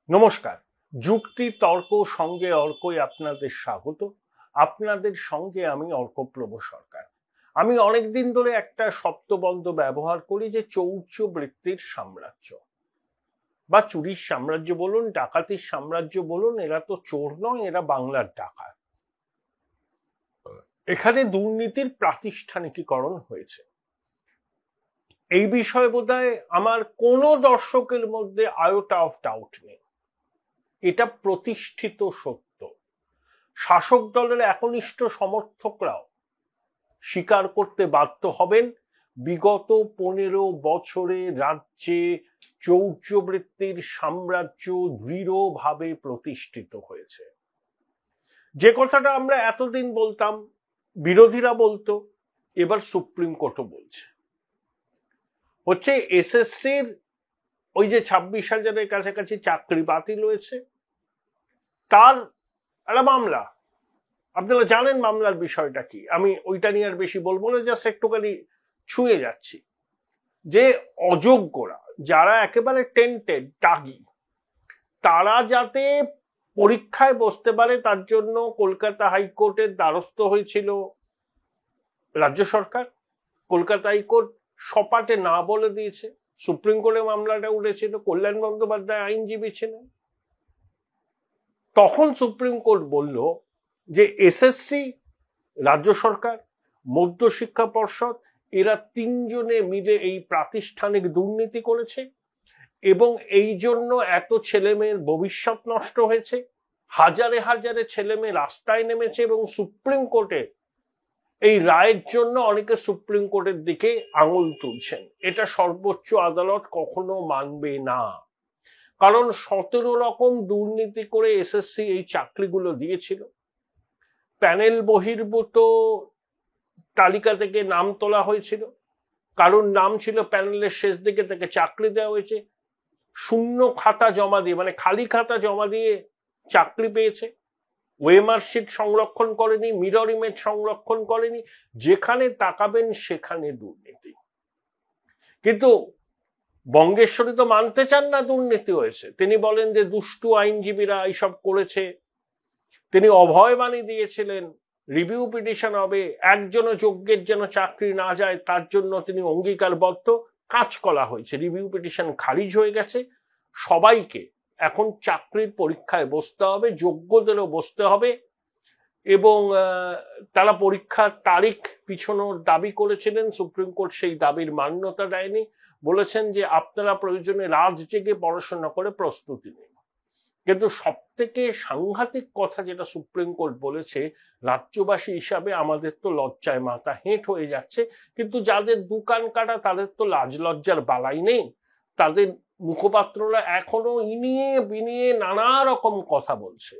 নমস্কার। যুক্তি তর্ক সঙ্গে অর্কই আপনাদের স্বাগত। আপনাদের সঙ্গে আমি অর্কপ্রভ সরকার। আমি অনেকদিন ধরে একটা শব্দবন্ধ ব্যবহার করি যে চৌর্য বৃত্তির সাম্রাজ্য বা চুরির সাম্রাজ্য বলুন, ডাকাতির সাম্রাজ্য বলুন, এরা তো চোর নয়, এরা বাংলার ডাকাত। এখানে দুর্নীতির প্রাতিষ্ঠানিকীকরণ হয়েছে। এই বিষয়ে বোধহয় আমার কোনো দর্শকের মধ্যে আয়োটা অফ ডাউট নেই। এটা প্রতিষ্ঠিত সত্য। শাসক দলের একনিষ্ঠ সমর্থকরাও স্বীকার করতে বাধ্য হবেন বিগত 15 বছরে রাজ্যে চৌর্যবৃত্তির সাম্রাজ্য দৃঢ়ভাবে প্রতিষ্ঠিত হয়েছে। যে কথাটা আমরা এতদিন বলতাম, বিরোধীরা বলতো, এবার সুপ্রিম কোর্টও বলছে। হচ্ছে এসএসসির ওই যে 26,000-এর কাছাকাছি চাকরি বাতিল হয়েছে, তার একটা মামলা। আপনারা জানেন মামলার বিষয়টা কি, আমি ওইটা নিয়ে আর বেশি বলবো না, জাস্ট একটুখানি ছুঁয়ে যাচ্ছি। যে অযোগ্যরা, যারা একেবারে টেন্টেড দাগি, তারা যাতে পরীক্ষায় বসতে পারে তার জন্য কলকাতা হাইকোর্টের দ্বারস্থ হয়েছিল রাজ্য সরকার। কলকাতা হাইকোর্ট সপাটে না বলে দিয়েছে। সুপ্রিম কোর্টে মামলাটা উঠেছিল, কল্যাণ বন্দ্যোপাধ্যায় আইনজীবী ছিলেন। তখন সুপ্রিম কোর্ট বলল যে এসএসসি, রাজ্য সরকার, মধ্যশিক্ষা পর্ষদ, এরা তিনজনে মিলে এই প্রাতিষ্ঠানিক দুর্নীতি করেছে এবং এই জন্য এত ছেলে মেয়ের ভবিষ্যৎ নষ্ট হয়েছে। হাজারে হাজারে ছেলে মেয়ে রাস্তায় নেমেছে এবং সুপ্রিম কোর্টে এই রায়ের জন্য অনেকে সুপ্রিম কোর্টের দিকে আঙুল তুলছেন। এটা সর্বোচ্চ আদালত কখনো মানবে না, কারণ 17 রকম দুর্নীতি করে এসএসসি এই চাকরিগুলো দিয়েছিল। প্যানেল বহির্ভূত তালিকা থেকে নাম তোলা হয়েছিল, কারণ নাম ছিল প্যানেলের শেষ দিকে, থেকে চাকরি দেওয়া হয়েছে। শূন্য খাতা জমা দিয়ে, মানে খালি খাতা জমা দিয়ে চাকরি পেয়েছে। ওয়েমার শিট সংরক্ষণ করেনি, মিরর ইমেজ সংরক্ষণ করেনি। যেখানে তাকাবেন সেখানে দুর্নীতি। কিন্তু বঙ্গেশ্বরী তো মানতে চান না দুর্নীতি হয়েছে। তিনি বলেন যে দুষ্টু আইনজীবীরা এইসব করেছে। তিনি অভয়বাণী দিয়েছিলেন রিভিউ পিটিশন হবে, একজনও যোগ্যের যেন চাকরি না যায় তার জন্য তিনি অঙ্গীকারবদ্ধ। কাঁচকলা হয়েছে, রিভিউ পিটিশন খারিজ হয়ে গেছে। সবাইকে এখন চাকরির পরীক্ষায় বসতে হবে, যোগ্যদেরও বসতে হবে। এবং তারা পরীক্ষার তারিখ পিছনোর দাবি করেছিলেন, সুপ্রিম কোর্ট সেই দাবির মান্যতা দেয়নি। বলেছেন যে আপনারা প্রয়োজনে রাত জেগে পড়াশোনা করে প্রস্তুতি নিন। কিন্তু সব থেকে সাংঘাতিক কথা যেটা সুপ্রিম কোর্ট বলেছে, রাজ্যবাসী হিসাবে আমাদের তো লজ্জায় মাথা হেঁট হয়ে যাচ্ছে, কিন্তু যাদের দোকান কাটা তাদের তো লাজ লজ্জার বালাই নেই। তাদের মুখপাত্ররা এখনো ইনিয়ে বিনিয়ে নানা রকম কথা বলছে।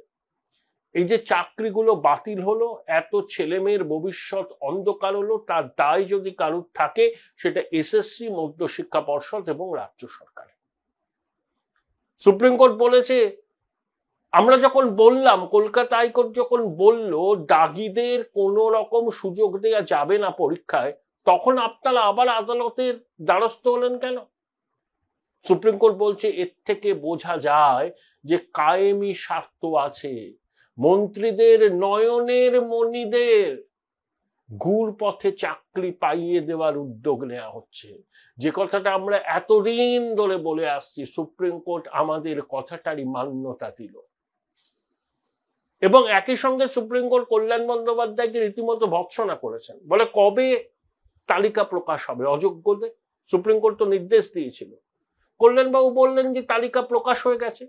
এই যে চাকরিগুলো বাতিল হলো, এত ছেলে মেয়ের ভবিষ্যৎ অন্ধকার হলো, তার দায় যদি কারুর থাকে সেটা এসএসসি, মধ্যশিক্ষা পর্ষদ এবং রাজ্য সরকার। সুপ্রিম কোর্ট বলেছে, আমরা যখন বললাম, কলকাতা হাইকোর্ট যখন বলল দাগিদের কোনো রকম সুযোগ দেওয়া যাবে না পরীক্ষায়, তখন আপনারা আবার আদালতের দ্বারস্থ হলেন কেন? সুপ্রিম কোর্ট বলছে এর থেকে বোঝা যায় যে কায়েমি স্বার্থ আছে। মন্ত্রীদের নয়নের মণিদের ঘুর পথে চাকরি পাইয়ে দেওয়ার উদ্যোগ নেওয়া হচ্ছে। যে কথাটা আমরা এতদিন ধরে বলে আসছি, সুপ্রিম কোর্ট আমাদের কথাটারই মান্যতা দিল। এবং একই সঙ্গে সুপ্রিম কোর্ট কল্যাণ বন্দ্যোপাধ্যায়কে রীতিমতো ভৎসনা করেছেন। বলে কবে তালিকা প্রকাশ হবে অযোগ্যদের? সুপ্রিম কোর্ট তো নির্দেশ দিয়েছিল। কল্যাণবাবু বললেন যে তালিকা প্রকাশ হয়ে গেছে।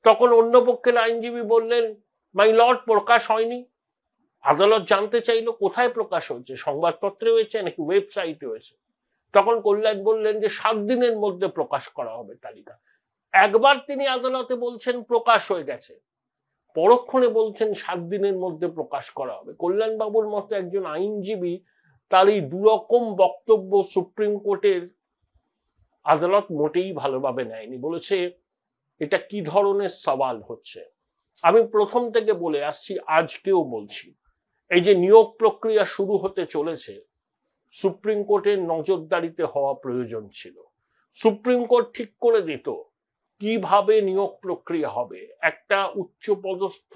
তখন অন্য পক্ষের আইনজীবী বললেন, মাই লর্ড, প্রকাশ হয়নি। আদালত জানতে চাইলো কোথায় প্রকাশ হয়েছে, সংবাদপত্রে হয়েছে নাকি ওয়েবসাইটে হয়েছে। তখন কল্যাণ বললেন যে 7 দিনের মধ্যে প্রকাশ করা হবে তালিকা। একবার তিনি আদালতে বলছেন প্রকাশ হয়ে গেছে, পরক্ষণে বলছেন 7 দিনের মধ্যে প্রকাশ করা হবে। কল্যাণবাবুর মতো একজন আইনজীবী, তার এই দুরকম বক্তব্য সুপ্রিম কোর্টের আদালত মোটেই ভালোভাবে নেয়নি। বলেছে এটা কি ধরনের সওয়াল হচ্ছে। আমি প্রথম থেকে বলে আসছি, আজকেও বলছি, এই যে নিয়োগ প্রক্রিয়া শুরু হতে চলেছে, সুপ্রিম কোর্টের নজরদারিতে হওয়া প্রয়োজন ছিল। সুপ্রিম কোর্ট ঠিক করে দিত কিভাবে নিয়োগ প্রক্রিয়া হবে। একটা উচ্চ পদস্থ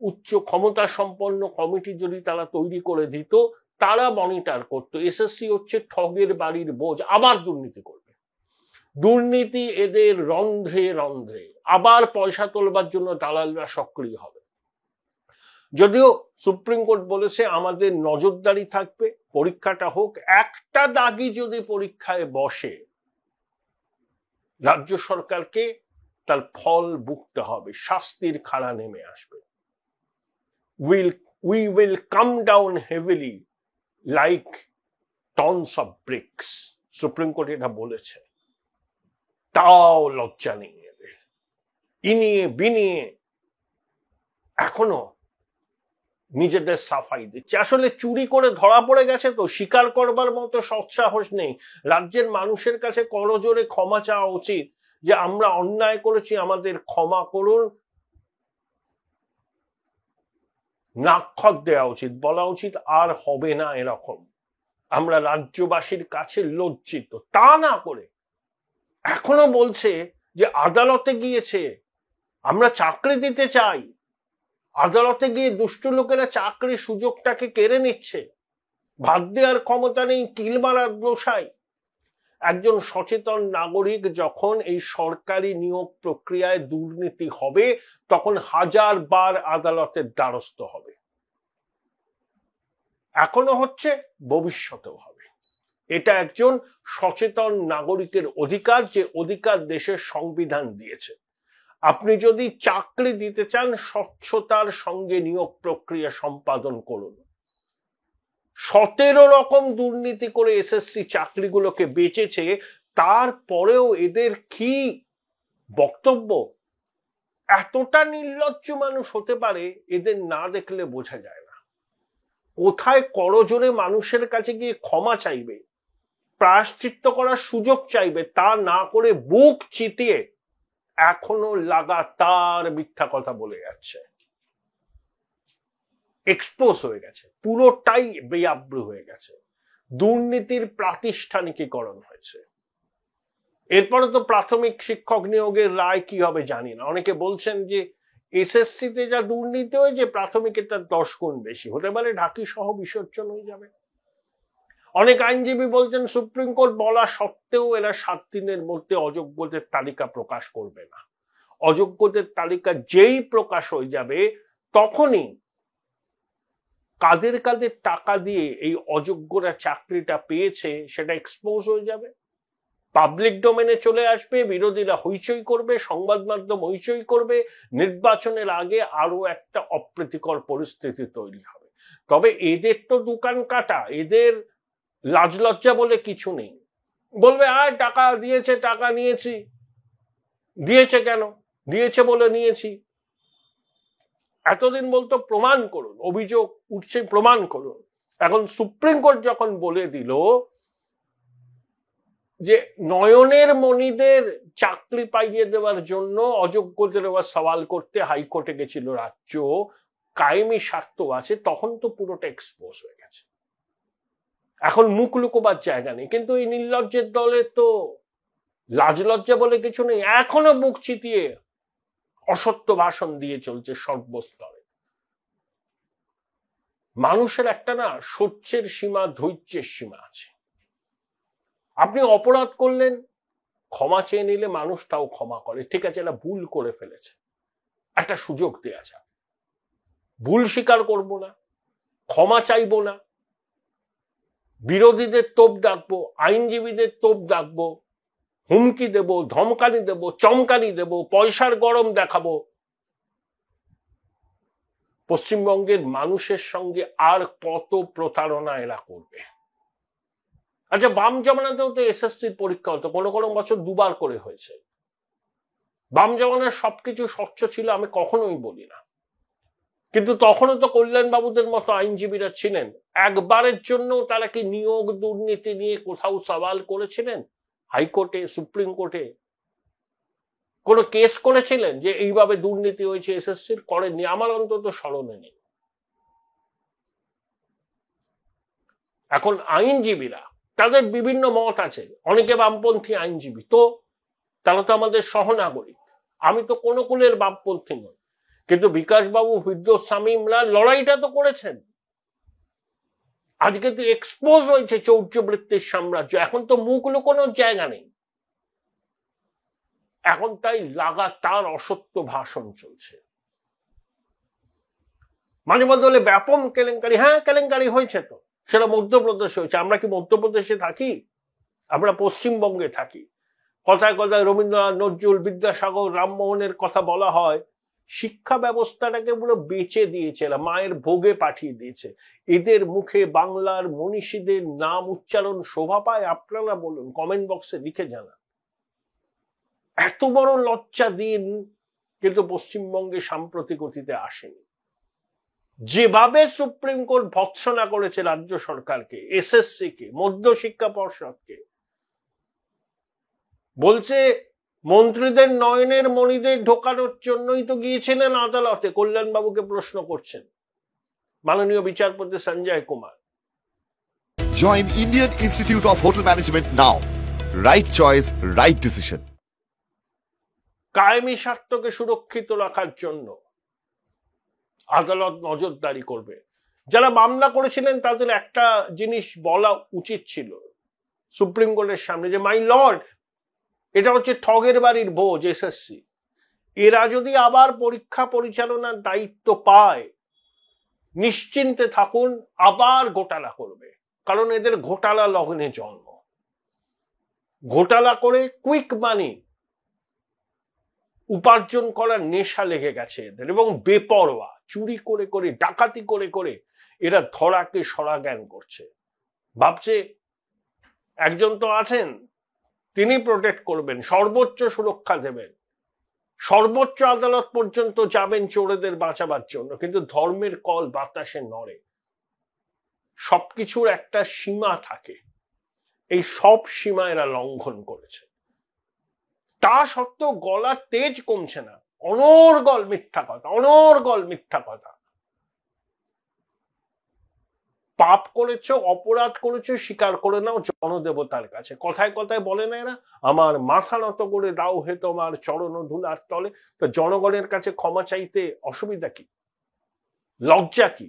উচ্চ ক্ষমতা সম্পন্ন কমিটি যদি তারা তৈরি করে দিত, তারা মনিটর করতো। এসএসসি হচ্ছে ঠগের বাড়ির বোঝ, আবার দুর্নীতি করবে, দুর্নীতি এদের রন্ধ্রে রন্ধ্রে, আবার পয়সা তোলবার জন্য দালালরা সক্রিয় হবে। যদিও সুপ্রিম কোর্ট বলেছে আমাদের নজরদারি থাকবে, পরীক্ষাটা হোক, একটা দাগি যদি পরীক্ষায় বসে রাজ্য সরকারকে তার ফল ভুগতে হবে, শাস্তির খাড়া নেমে আসবে। we will come down heavily like tons of bricks, supreme court এটা বলেছে। তাও লজ্জা নেই এদের, ইনিয়ে বিনিয়ে এখনো নিজেদের সাফাই দিচ্ছে। আসলে চুরি করে ধরা পড়ে গেছে তো, স্বীকার করবার মতো সৎসাহস নেই। রাজ্যের মানুষের কাছে করজোরে ক্ষমা চাওয়া উচিত যে আমরা অন্যায় করেছি, আমাদের ক্ষমা করুন। নাক্ষত দেওয়া উচিত, বলা উচিত আর হবে না এরকম। আমরা রাজ্যবাসীর কাছে লজ্জিত। তা না করে এখনো বলছে যে আদালতে গিয়েছে, আমরা চাকরি দিতে চাই, আদালতে গিয়ে দুষ্ট লোকেরা চাকরির সুযোগটাকে কেড়ে নিচ্ছে, ভাত দেওয়ার ক্ষমতা নেই, কিল মারার দোষায়। একজন সচেতন নাগরিক যখন এই সরকারি নিয়োগ প্রক্রিয়ায় দুর্নীতি হবে, তখন হাজার বার আদালতের দ্বারস্থ হবে। এখনো হচ্ছে, ভবিষ্যতেও হবে। এটা একজন সচেতন নাগরিকের অধিকার, যে অধিকার দেশের সংবিধান দিয়েছে। আপনি যদি চাকরি দিতে চান, স্বচ্ছতার সঙ্গে নিয়োগ প্রক্রিয়া সম্পাদন করুন। 17 রকম দুর্নীতি করে এসএসসি চাকরিগুলোকে বেচেছে, তারপরেও এদের কি বক্তব্য। এতটা নির্লজ্জ মানুষ হতে পারে, এদের না দেখলে বোঝা যায় না। কোথায় করজোরে মানুষের কাছে গিয়ে ক্ষমা চাইবে, প্রায়শ্চিত্ত করার সুযোগ চাইবে, তা না করে বুক চিতিয়ে এখনো লাগাতার মিথ্যা কথা বলে যাচ্ছে। এক্সপোজ হয়ে গেছে, পুরোটাই বেআব্রু হয়ে গেছে, দুর্নীতির প্রাতিষ্ঠানিকীকরণ হয়েছে। এরপরে তো প্রাথমিক শিক্ষক নিয়োগের রায় কি হবে জানি না। অনেকে বলছেন যে এসএসসিতে যা দুর্নীতি হয়েছে, প্রাথমিকের তার 10 গুণ বেশি হতে পারে, ঢাকি সহ বিসর্জন হয়ে যাবে। অনেক আইনজীবী বলছেন সুপ্রিম কোর্ট বলা সত্ত্বেও এরা 7 দিনের মধ্যে অযোগ্যদের তালিকা প্রকাশ করবে না। অযোগ্যদের তালিকা যেই প্রকাশ হয়ে যাবে, তখনই কাদের কাদের টাকা দিয়ে এই অযোগ্যরা চাকরিটা পেয়েছে সেটা এক্সপোজ হয়ে যাবে, পাবলিক ডোমেনে চলে আসবে, বিরোধীরা হইচই করবে, সংবাদ মাধ্যম হইচই করবে, নির্বাচনের আগে আরো একটা অপ্রীতিকর পরিস্থিতি তৈরি হবে। তবে এদের তো দোকান কাটা, এদের লাজ লজ্জা বলে কিছু নেই। বলবে আর টাকা দিয়েছে, টাকা নিয়েছি, দিয়েছে কেন, দিয়েছে বলে নিয়েছি। এতদিন বলতো প্রমাণ করুন, অভিযোগ উঠছে প্রমাণ করুন। এখন সুপ্রিম কোর্ট যখন বলে দিল যে নয়নের মণিদের চাকরি পাইয়ে দেওয়ার জন্য অযোগ্যদের সওয়াল করতে হাইকোর্টে গেছিল রাজ্য, কায়েমি স্বার্থ আছে, তখন তো পুরোটা এক্সপোজ হয়ে গেছে। এখন মুখ লুকোবার জায়গা নেই। কিন্তু এই নির্লজ্জের দলে তো লাজ লজ্জা বলে কিছু নেই, এখনো মুখ চিতিয়ে অসত্য ভাষণ দিয়ে চলছে সর্বস্তরে। মানুষের একটা না সহ্যের সীমা, ধৈর্যের সীমা আছে। আপনি অপরাধ করলেন, ক্ষমা চেয়ে নিলে মানুষটাও ক্ষমা করে, ঠিক আছে এটা ভুল করে ফেলেছে, একটা সুযোগ দেয়া যাক। ভুল স্বীকার করব না, ক্ষমা চাইব না, বিরোধীদের তোপ ডাকবো, আইনজীবীদের তোপ ডাকবো, হুমকি দেব, ধমকানি দেব, চমকানি দেব, পয়সার গরম দেখাবো। পশ্চিমবঙ্গের মানুষের সঙ্গে আর কত প্রতারণা এরা করবে। আচ্ছা, বাম জমানাতেও তো এসএসসির পরীক্ষা হতো, কোনো কোনো বছর 2 বার করে হয়েছে। বাম জমানার সবকিছু স্বচ্ছ ছিল, আমি কখনোই বলি না, কিন্তু তখনও তো কল্যাণ বাবুদের মতো আইনজীবীরা ছিলেন। একবারের জন্য তারা কি নিয়োগ দুর্নীতি নিয়ে কোথাও সওয়াল করেছিলেন? হাইকোর্টে, সুপ্রিম কোর্টে কোনো কেস করেছিলেন যে এইভাবে দুর্নীতি হয়েছে এসএসসির? করেননি, আমার অন্তত স্মরণে নেই। এখন আইনজীবীরা, তাদের বিভিন্ন মত আছে, অনেকে বামপন্থী আইনজীবী, তো তারা তো আমাদের সহনাগরিক। আমি তো কোনো কুলের বামপন্থী নই, কিন্তু বিকাশবাবু, ফিরদৌস শামীমরা লড়াইটা তো করেছেন। আজকে তো এক্সপোজ হয়েছে চৌর্যবৃত্তির সাম্রাজ্য, এখন তো মুখ লুকোনোর জায়গা নেই। এখন তাই লাগাতার অসত্য ভাষণ চলছে। মাঝে মধ্যে হলে ব্যাপক কেলেঙ্কারি, হ্যাঁ কেলেঙ্কারি হয়েছে তো, সেটা মধ্যপ্রদেশে হয়েছে। আমরা কি মধ্যপ্রদেশে থাকি? আমরা পশ্চিমবঙ্গে থাকি। কথায় কথায় রবীন্দ্রনাথ, নজরুল, বিদ্যাসাগর, রামমোহনের কথা বলা হয়। শিক্ষা ব্যবস্থাটাকে পুরো বেচে দিয়েছে, মায়ের ভোগে পাঠিয়ে দিয়েছে। এদের মুখে বাংলার মনীষীদের নাম উচ্চারণ শোভা পায়? আপনারা বলুন, কমেন্ট বক্সে লিখে জানান। এত বড় লজ্জা দিন কিন্তু পশ্চিমবঙ্গে সাম্প্রতিক অতীতে আসেনি। যেভাবে সুপ্রিম কোর্ট ভৎসনা করেছে রাজ্য সরকারকে, এসএসসি কে, মধ্যশিক্ষা পর্ষদকে, বলছে মন্ত্রীদের নয়নের মণিদের ঢোকানোর জন্যই তো গিয়েছিলেন আদালতে। কল্যাণবাবুকে প্রশ্ন করছেন মাননীয় বিচারপতি Sanjay Kumar. Join Indian Institute of Hotel Management now. Right choice, right decision. কায়েমি স্বার্থকে সুরক্ষিত রাখার জন্য আদালত নজরদারি করবে। যারা মামলা করেছিলেন তাদের একটা জিনিস বলা উচিত ছিল সুপ্রিম কোর্টের সামনে, যে মাই লর্ড, এটা হচ্ছে ঠগের বাড়ির ভোজ এসএসসি। এরা যদি আবার পরীক্ষা পরিচালনার দায়িত্ব পায়, নিশ্চিন্তে থাকুন, আবার ঘোটালা করবে। কারণ এদের ঘোটালা লগ্নে জন্ম। ঘোটালা করে কুইক মানি উপার্জন করার নেশা লেগে গেছে এদের, এবং বেপরোয়া, চুরি করে করে, ডাকাতি করে করে এরা ধরাকে সরা জ্ঞান করছে। ভাবছে একজন তো আছেন, তিনি প্রোটেক্ট করবেন, সর্বোচ্চ সুরক্ষা দেবেন, সর্বোচ্চ আদালত পর্যন্ত যাবেন চোরেদের বাঁচাবার জন্য। কিন্তু ধর্মের কল বাতাসে নড়ে। সবকিছুর একটা সীমা থাকে, এই সব সীমা এরা লঙ্ঘন করেছে। তা সত্ত্বেও গলার তেজ কমছে না। অনর্গল মিথ্যা কথা, অনর্গল মিথ্যা কথা। পাপ করেছো, অপরাধ করেছো, স্বীকার করে নাও জনদেবতার কাছে। কথায় কথায় বলে না এরা, আমার মাথা নত করে দাও হে তোমার চরণ ধুলার তলে। তো জনগণের কাছে ক্ষমা চাইতে অসুবিধা কি? লজ্জা কি?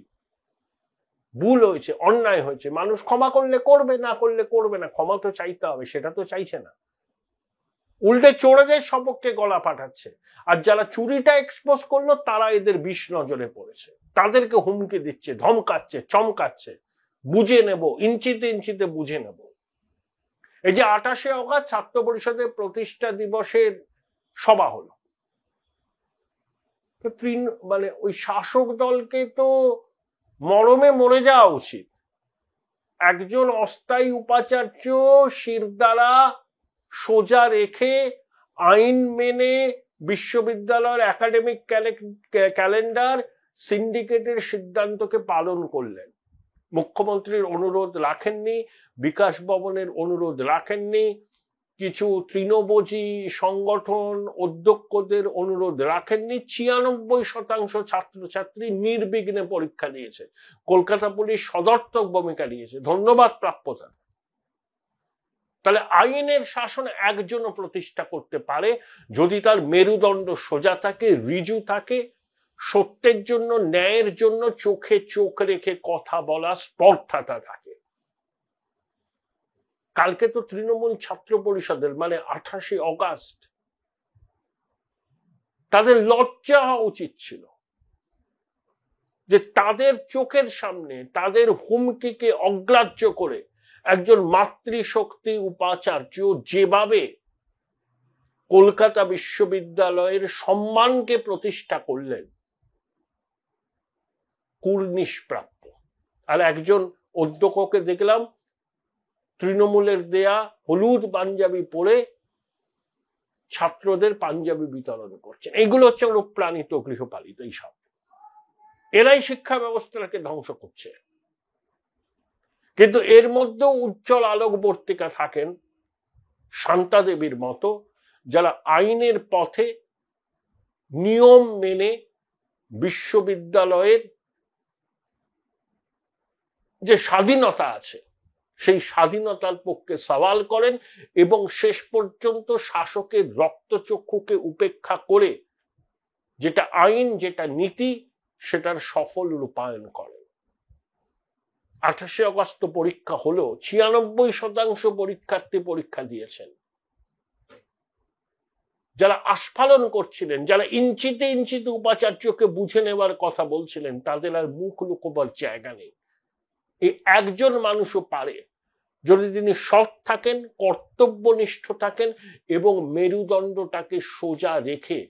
ভুল হয়েছে, অন্যায় হয়েছে, মানুষ ক্ষমা করলে করবে, না করলে করবে না, ক্ষমা তো চাইতে হবে। সেটা তো চাইছে না, উল্টে চোরেদের সপক্ষে গলা পাঠাচ্ছে। আর যারা চুরিটা এক্সপোজ করলো তারা এদের বিষ নজরে পড়েছে, তাদেরকে হুমকি দিচ্ছে, ধমকাচ্ছে, চমকাচ্ছে, বুঝে নেব, ইঞ্চিতে ইঞ্চিতে বুঝে নেব। এই যে 28শে অগাস্ট ছাত্র পরিষদের প্রতিষ্ঠা দিবসের সভা হলো, তো মানে ওই শাসক দলকে তো মরমে মরে যাওয়া উচিত। একজন অস্থায়ী উপাচার্য শিরদাঁড়া সোজা রেখে আইন মেনে বিশ্ববিদ্যালয়ের একাডেমিক ক্যালেন্ডার, সিন্ডিকেটের সিদ্ধান্তকে পালন করলেন। মুখ্যমন্ত্রীর অনুরোধ রাখেননি, বিকাশ ভবনের অনুরোধ রাখেননি, কিছু তৃণভোজী সংগঠন অধ্যক্ষদের অনুরোধ রাখেননি। 96% ছাত্রছাত্রী নির্বিঘ্নে পরীক্ষা দিয়েছে। কলকাতা পুলিশ সদর্থক ভূমিকা নিয়েছে, ধন্যবাদ প্রাপ্যতা। তাহলে আইনের শাসন একজনও প্রতিষ্ঠা করতে পারে যদি তার মেরুদণ্ড সোজা থাকে, ঋজু থাকে, সত্যের জন্য, ন্যায়ের জন্য চোখে চোখ রেখে কথা বলা স্পর্ধাটা থাকে। কালকে তো তৃণমূল ছাত্র পরিষদের মানে 28শে অগাস্ট, তাদের লজ্জা হওয়া উচিত ছিল যে তাদের চোখের সামনে তাদের হুমকিকে অগ্রাহ্য করে একজন মাতৃশক্তি উপাচার্য যেভাবে কলকাতা বিশ্ববিদ্যালয়ের সম্মানকে প্রতিষ্ঠা করলেন, কুর্নিশপ্রাপ্য। আর একজন অধ্যক্ষকে দেখলাম তৃণমূলের দেয়া হলুদ পাঞ্জাবি পরে ছাত্রদের পাঞ্জাবি বিতরণ করছেন। এইগুলো হচ্ছে অনুপ্রাণিত গৃহপালিত, এইসব এরাই শিক্ষা ব্যবস্থাটাকে ধ্বংস করছে। কিন্তু এর মধ্যেও উজ্জ্বল আলোকবর্তিকা থাকেন শান্তা দেবীর মতো, যারা আইনের পথে নিয়ম মেনে বিশ্ববিদ্যালয়ের যে স্বাধীনতা আছে সেই স্বাধীনতার পক্ষে সওয়াল করেন এবং শেষ পর্যন্ত শাসকের রক্তচক্ষুকে উপেক্ষা করে যেটা আইন, যেটা নীতি, সেটার সফল রূপায়ণ করেন। 28 আগস্ট পরীক্ষা হলো, 96% পরীক্ষার্থী পরীক্ষা দিয়েছেন। যারা আস্ফালন করছিলেন, যারা ইঞ্চিতে ইঞ্চিতে উপাচার্যকে বুঝে নেওয়ার কথা বলছিলেন, তাদের আর মুখ লুকোবার জায়গা নেই। এই একজন মানুষও পারে, যদি তিনি সৎ থাকেন, কর্তব্যনিষ্ঠ থাকেন এবং মেরুদণ্ডটাকে সোজা রেখে,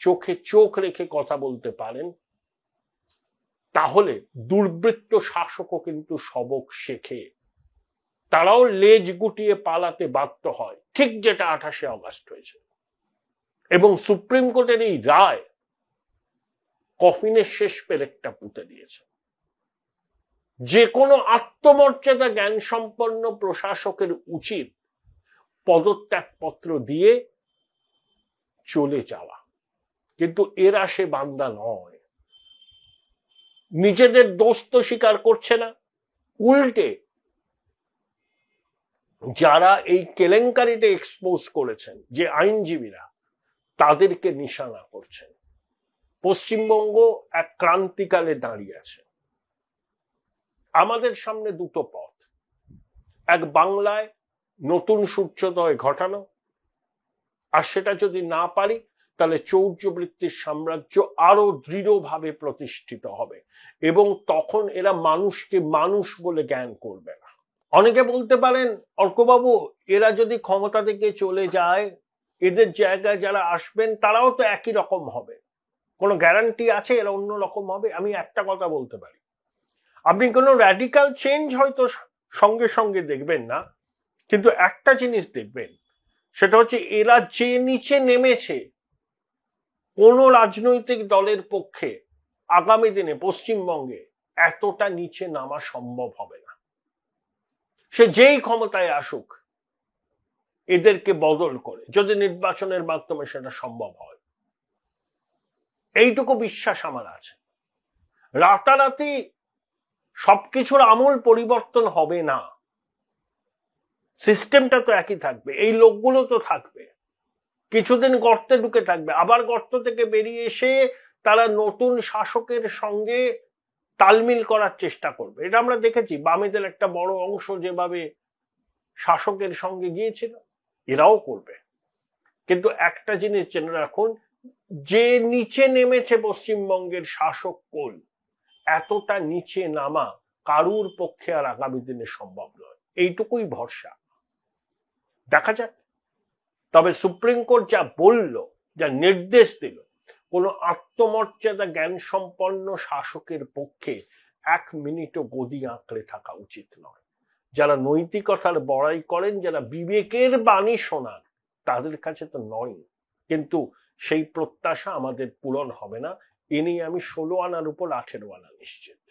চোখে চোখ রেখে কথা বলতে পারেন, তাহলে দুর্বৃত্ত শাসকও কিন্তু সবক শেখে। তারাও লেজ গুটিয়ে পালাতে বাধ্য হয়, ঠিক যেটা 28 আগস্ট হয়েছে। এবং সুপ্রিম কোর্টের এই রায় কফিনের শেষ পেরেকটা পুঁতে দিয়েছে। যে কোনো আত্মমর্যাদা জ্ঞান সম্পন্ন প্রশাসকের উচিত পদত্যাগপত্র দিয়ে চলে যাওয়া, কিন্তু এরা সে বান্দা নয়। নিজেদের দোষ তো স্বীকার করছে না, উল্টে যারা এই কেলেঙ্কারিতে এক্সপোজ করেছেন, যে আইনজীবীরা, তাদেরকে নিশানা করছেন। পশ্চিমবঙ্গ এক ক্রান্তিকালে দাঁড়িয়ে আছে। আমাদের সামনে দুটো পথ, এক বাংলায় নতুন সূর্যোদয় ঘটানো, আর সেটা যদি না পারি তাহলে চৌর্যবৃত্তির সাম্রাজ্য আরো দৃঢ়ভাবে প্রতিষ্ঠিত হবে এবং তখন এরা মানুষকে মানুষ বলে জ্ঞান করবে না। অনেকে বলতে পারেন, অর্কবাবু, এরা যদি ক্ষমতা থেকে চলে যায়, এদের জায়গায় যারা আসবেন তারাও তো একই রকম হবে, কোনো গ্যারান্টি আছে এরা অন্য রকম হবে? আমি একটা কথা বলতে পারি, আপনি কোনো র্যাডিক্যাল চেঞ্জ হয়তো সঙ্গে সঙ্গে দেখবেন না, কিন্তু একটা জিনিস দেখবেন, সেটা হচ্ছে এরা যে নিচে নেমেছে, কোন রাজনৈতিক দলের পক্ষে আগামী দিনে পশ্চিমবঙ্গে এতটা নিচে নামা সম্ভব হবে না। সে যেই ক্ষমতায় আসুক, এদেরকে বদল করে যদি নির্বাচনের মাধ্যমে সেটা সম্ভব হয়, এইটুকু বিশ্বাস আমার আছে। রাতারাতি সবকিছুর আমূল পরিবর্তন হবে না, সিস্টেমটা তো একই থাকবে, এই লোকগুলো তো থাকবে, কিছুদিন গর্তে ঢুকে থাকবে, আবার গর্ত থেকে বেরিয়ে এসে তারা নতুন শাসকের সঙ্গে তালমিল করার চেষ্টা করবে। এটা আমরা দেখেছি, বামেদের একটা বড় অংশ যেভাবে শাসকের সঙ্গে গিয়েছিল, এরাও করবে। কিন্তু একটা জিনিস জেনে রাখুন, যে নিচে নেমেছে পশ্চিমবঙ্গের শাসক কোল, এতটা নিচে নামা কারুর পক্ষে আর আগামী দিনে সম্ভব নয়। এইটুকুই ভরসা, দেখা যাক। তবে সুপ্রিম কোর্ট যা বলল, যা নির্দেশ দিল, কোনো আত্মমর্যাদা জ্ঞান সম্পন্ন শাসকের পক্ষে 1 মিনিটও গদি আঁকড়ে থাকা উচিত নয়। যারা নৈতিকতার বড়াই করেন, যারা বিবেকের বাণী শোনান, তাদের কাছে তো নয়, কিন্তু সেই প্রত্যাশা আমাদের পূরণ হবে না। এ নিয়ে আমি 16 আনার উপর 18 আনা নিশ্চিত।